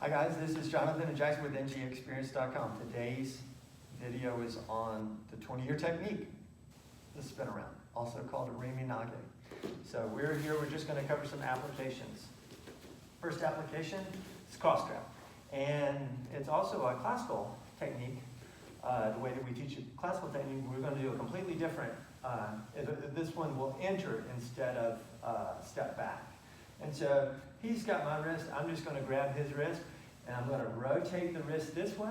Hi guys, this is Jonathan and Jackson with ngexperience.com. Today's video is on the 20-year technique, the spin around, also called Iriminage. So we're just going to cover some applications. First application is cross grab. And it's also a classical technique. The way that we teach a classical technique, we're going to do a completely different, this one will enter instead of step back. And so he's got my wrist, I'm just going to grab his wrist, and I'm going to rotate the wrist this way,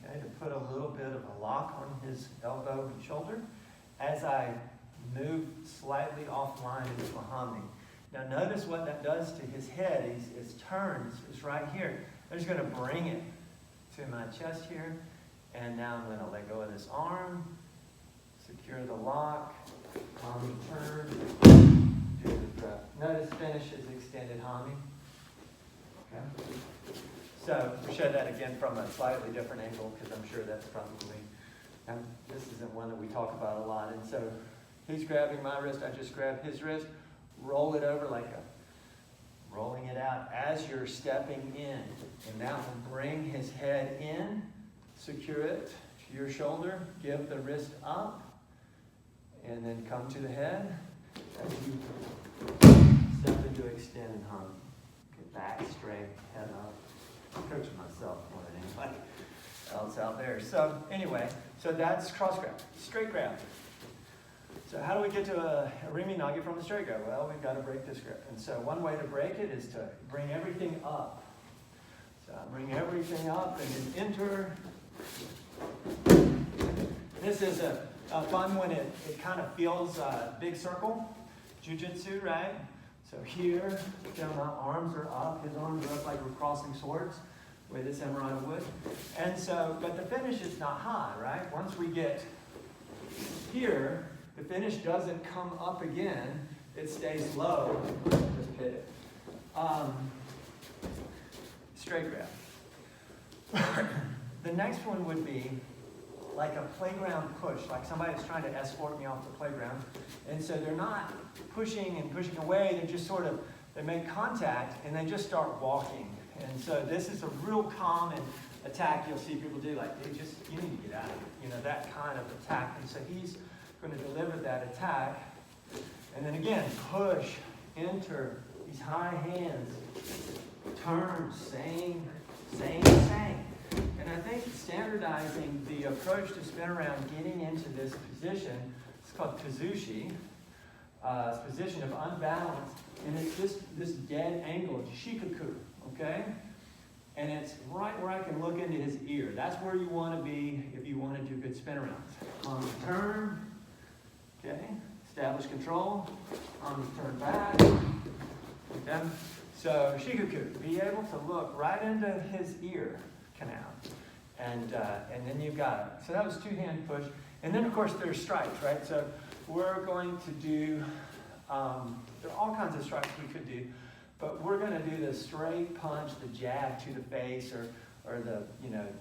okay, to put a little bit of a lock on his elbow and shoulder as I move slightly offline into Mahami. Now notice what that does to his head. His turns is right here. I'm just going to bring it to my chest here, and now I'm going to let go of this arm, secure the lock, Hami turn. Notice finish is extended Hami. Okay. So we show that again from a slightly different angle because I'm sure that's probably, this isn't one that we talk about a lot. And so he's grabbing my wrist, I just grab his wrist, roll it over like rolling it out as you're stepping in. And that will bring his head in, secure it to your shoulder, give the wrist up, and then come to the head as you step into extended Hami. Get back straight, head up. I'm coaching myself more than anybody else out there. So anyway, so that's cross grab, straight grab. So how do we get to a Iriminage from the straight grab? Well, we've got to break this grip. And so one way to break it is to bring everything up. So I bring everything up and then enter. This is a fun when it kind of feels a big circle. Jiu-jitsu, right? So here, my arms are up, his arms are up like we're crossing swords, the way this samurai would. And so, but the finish is not high, right? Once we get here, the finish doesn't come up again, it stays low. Just hit it. Straight grab. The next one would be like a playground push, like somebody's trying to escort me off the playground. And so they're not pushing and pushing away, they're just sort of, they make contact and they just start walking. And so this is a real common attack you'll see people do, like you need to get out of here, that kind of attack. And so he's going to deliver that attack. And then again, push, enter, these high hands, turn, same. And I think standardizing the approach to spin around, getting into this position, it's called kazushi, position of unbalance, and it's this dead angle, shikaku, okay? And it's right where I can look into his ear. That's where you want to be if you want to do good spin arounds. On the turn, okay? Establish control. On the turn back, okay? So shikaku, be able to look right into his ear canal. And then you've got it. So that was two-hand push. And then, of course, there's strikes, right? So we're going to do, there are all kinds of strikes we could do, but we're going to do the straight punch, the jab to the face, or the,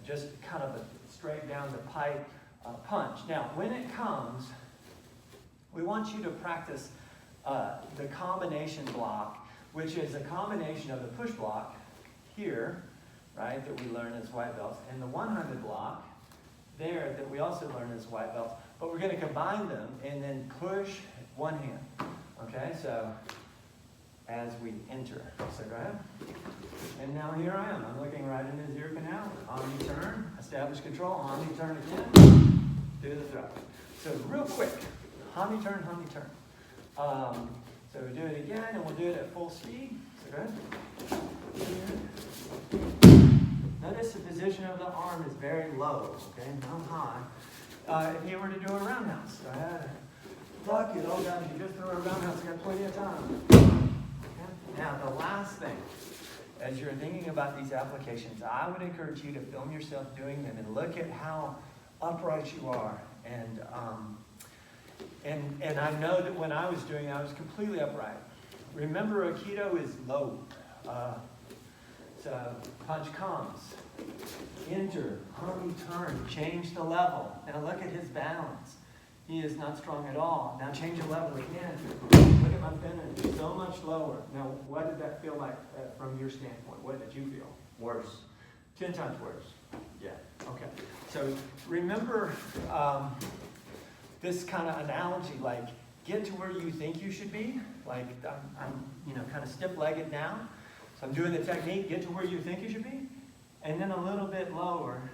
just kind of a straight down the pipe punch. Now, when it comes, we want you to practice the combination block, which is a combination of the push block here, right, that we learn as white belts, and the 100 block there that we also learn as white belts. But we're going to combine them and then push one hand. Okay, so as we enter. So go ahead. And now here I am. I'm looking right into his ear canal. Hami turn, establish control. Hami turn again. Do the throw. So real quick. Hami turn, Hami turn. So we do it again, and we'll do it at full speed. So go ahead. Notice the position of the arm is very low, okay, not high. If you were to do a roundhouse, go ahead. Fuck it, oh God, if you just throw a roundhouse, you got plenty of time. Okay? Now, the last thing, as you're thinking about these applications, I would encourage you to film yourself doing them and look at how upright you are. And I know that when I was doing it, I was completely upright. Remember, Aikido is low. So punch comes, enter, Hami turn, change the level. Now look at his balance. He is not strong at all. Now change the level again. Look at my finish, so much lower. Now, what did that feel like from your standpoint? What did you feel? Worse. 10 times worse. Yeah. Okay. So remember this kind of analogy, like get to where you think you should be. Like I'm kind of stiff-legged now. So I'm doing the technique, get to where you think you should be. And then a little bit lower,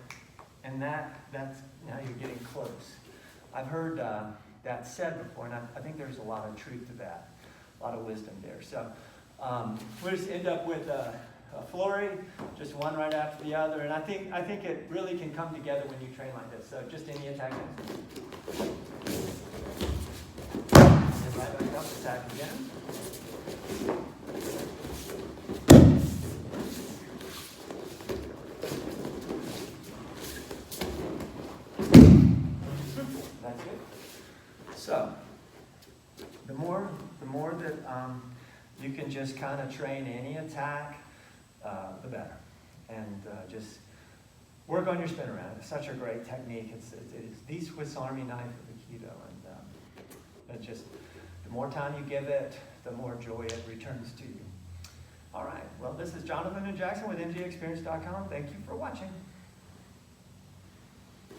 and that's now you're getting close. I've heard that said before, and I think there's a lot of truth to that, a lot of wisdom there. So we'll just end up with a flurry, just one right after the other, and I think it really can come together when you train like this. So just any attack. And right back up, attack again. That's it. So, the more that you can just kind of train any attack, the better. And just work on your spin around. It's such a great technique. It's the Swiss Army knife of Aikido. And just the more time you give it, the more joy it returns to you. All right. Well, this is Jonathan and Jackson with ngexperience.com. Thank you for watching.